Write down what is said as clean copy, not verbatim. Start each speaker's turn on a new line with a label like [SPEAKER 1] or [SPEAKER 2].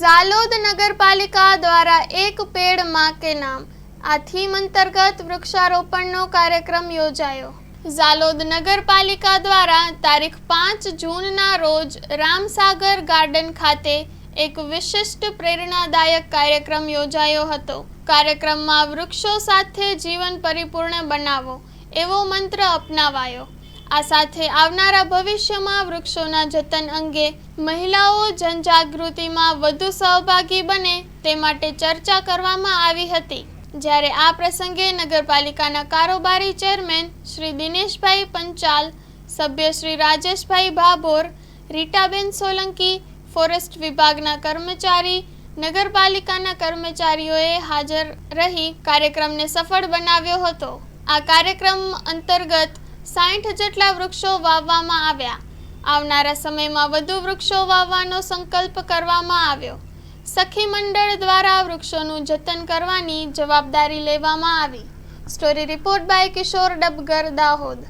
[SPEAKER 1] ઝાલોદ નગરપાલિકા દ્વારા એક પેડ માં કે નામ આ થીમ અંતર્ગત વૃક્ષારોપણનો કાર્યક્રમ યોજાયો। ઝાલોદ નગરપાલિકા દ્વારા તારીખ 5 જૂનના રોજ રામસાગર ગાર્ડન ખાતે એક વિશિષ્ટ પ્રેરણાદાયક કાર્યક્રમ યોજાયો હતો। કાર્યક્રમમાં વૃક્ષો સાથે જીવન પરિપૂર્ણ બનાવો એવો મંત્ર અપનાવાયો। આ સાથે આવનારા ભવિષ્યમાં વૃક્ષોના જતન અંગે મહિલાઓ જનજાગૃતિમાં વધુ સહભાગી બને તે માટે ચર્ચા કરવામાં આવી હતી। જ્યારે આ પ્રસંગે નગરપાલિકાના કારોબારી ચેરમેન શ્રી દિનેશભાઈ પંચાલ, સભ્ય શ્રી રાજેશભાઈ ભાભોર, રીટાબેન સોલંકી, ફોરેસ્ટ વિભાગના કર્મચારી, નગરપાલિકાના કર્મચારીઓએ હાજર રહી કાર્યક્રમને સફળ બનાવ્યો હતો। આ કાર્યક્રમ અંતર્ગત 60 જેટલા વૃક્ષો વાવવામાં આવ્યા। આવનારા સમયમાં વધુ વૃક્ષો વાવવાનો સંકલ્પ કરવામાં આવ્યો। સખી મંડળ દ્વારા વૃક્ષોનું જતન કરવાની જવાબદારી લેવામાં આવી। Story report by Kishor Dabgar, Dahod.